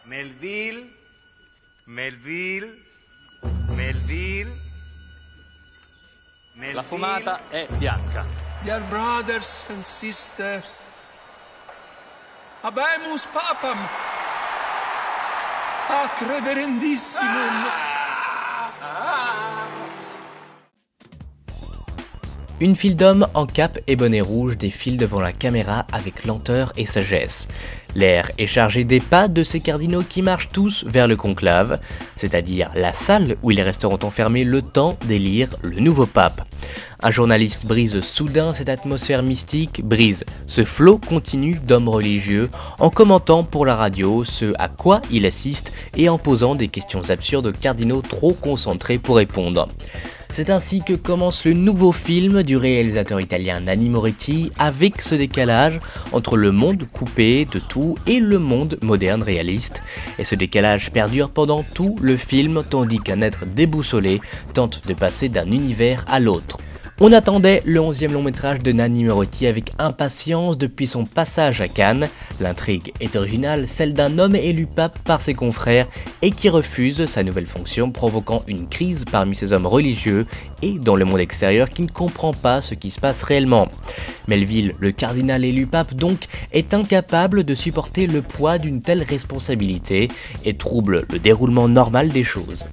Melville, Melville, Melville, Melville. La fumata è bianca. Dear brothers and sisters, habemus papam, ac reverendissimum. Une file d'hommes en cape et bonnet rouge défile devant la caméra avec lenteur et sagesse. L'air est chargé des pas de ces cardinaux qui marchent tous vers le conclave, c'est-à-dire la salle où ils resteront enfermés le temps d'élire le nouveau pape. Un journaliste brise soudain cette atmosphère mystique, brise ce flot continu d'hommes religieux en commentant pour la radio ce à quoi il assiste et en posant des questions absurdes aux cardinaux trop concentrés pour répondre. C'est ainsi que commence le nouveau film du réalisateur italien Nanni Moretti avec ce décalage entre le monde coupé de tout et le monde moderne réaliste. Et ce décalage perdure pendant tout le film tandis qu'un être déboussolé tente de passer d'un univers à l'autre. On attendait le 11e long métrage de Nanni Moretti avec impatience depuis son passage à Cannes. L'intrigue est originale, celle d'un homme élu pape par ses confrères et qui refuse sa nouvelle fonction, provoquant une crise parmi ses hommes religieux et dans le monde extérieur qui ne comprend pas ce qui se passe réellement. Melville, le cardinal élu pape donc, est incapable de supporter le poids d'une telle responsabilité et trouble le déroulement normal des choses.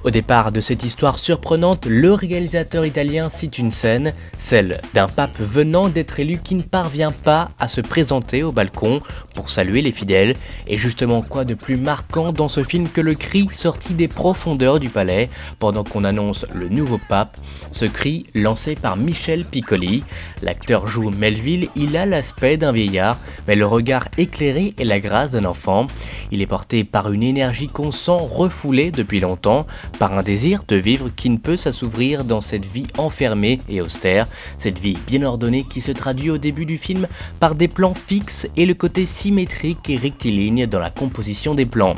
Au départ de cette histoire surprenante, le réalisateur italien cite une scène, celle d'un pape venant d'être élu qui ne parvient pas à se présenter au balcon pour saluer les fidèles. Et justement, quoi de plus marquant dans ce film que le cri sorti des profondeurs du palais pendant qu'on annonce le nouveau pape, ce cri lancé par Michel Piccoli. L'acteur joue Melville, il a l'aspect d'un vieillard, mais le regard éclairé et la grâce d'un enfant. Il est porté par une énergie qu'on sent refoulée depuis longtemps, par un désir de vivre qui ne peut s'assouvir dans cette vie enfermée et austère, cette vie bien ordonnée qui se traduit au début du film par des plans fixes et le côté symétrique et rectiligne dans la composition des plans.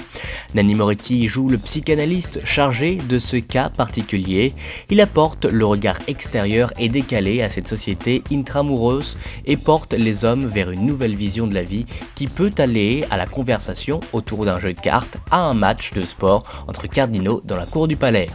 Nanni Moretti joue le psychanalyste chargé de ce cas particulier. Il apporte le regard extérieur et décalé à cette société intramuros et porte les hommes vers une nouvelle vision de la vie qui peut aller à la conversation autour d'un jeu de cartes, à un match de sport entre cardinaux dans la cour du palais.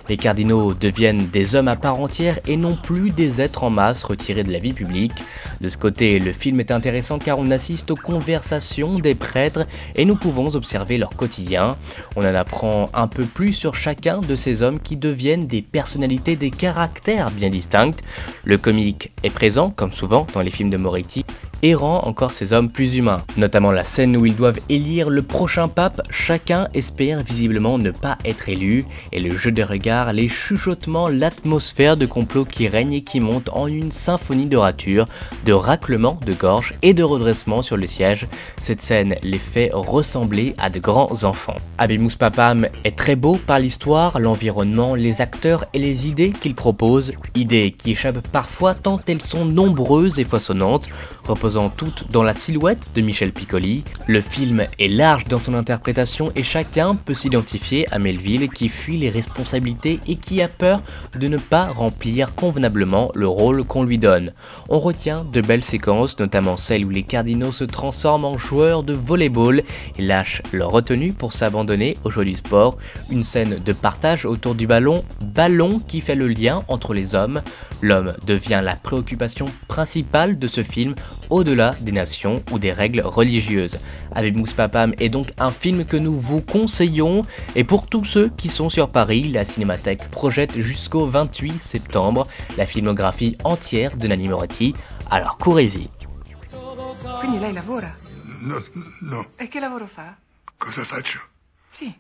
Les cardinaux deviennent des hommes à part entière et non plus des êtres en masse retirés de la vie publique. De ce côté, le film est intéressant car on assiste aux conversations des prêtres et nous pouvons observer leur quotidien. On en apprend un peu plus sur chacun de ces hommes qui deviennent des personnalités, des caractères bien distincts. Le comique est présent, comme souvent dans les films de Moretti, et rend encore ces hommes plus humains. Notamment la scène où ils doivent élire le prochain pape, chacun espère visiblement ne pas être élu, et le jeu de regard, les chuchotements, l'atmosphère de complot qui règne et qui monte en une symphonie de ratures, de raclements de gorge et de redressement sur le siège. Cette scène les fait ressembler à de grands enfants. Habemus Papam est très beau par l'histoire, l'environnement, les acteurs et les idées qu'il propose, idées qui échappent parfois tant elles sont nombreuses et foisonnantes, reposant toutes dans la silhouette de Michel Piccoli. Le film est large dans son interprétation et chacun peut s'identifier à Melville qui fuit les responsabilités et qui a peur de ne pas remplir convenablement le rôle qu'on lui donne. On retient de belles séquences, notamment celle où les cardinaux se transforment en joueurs de volleyball et lâchent leur retenue pour s'abandonner au jeu du sport. Une scène de partage autour du ballon qui fait le lien entre les hommes. L'homme devient la préoccupation principale de ce film au-delà des nations ou des règles religieuses. Habemus Papam est donc un film que nous vous conseillons et pour tous ceux qui sont sur Paris, la Cinémathèque projette jusqu'au 28 septembre la filmographie entière de Nanni Moretti, alors courez-y. Quindi lei lavora? No. E che lavoro fa? Cosa faccio? Sì.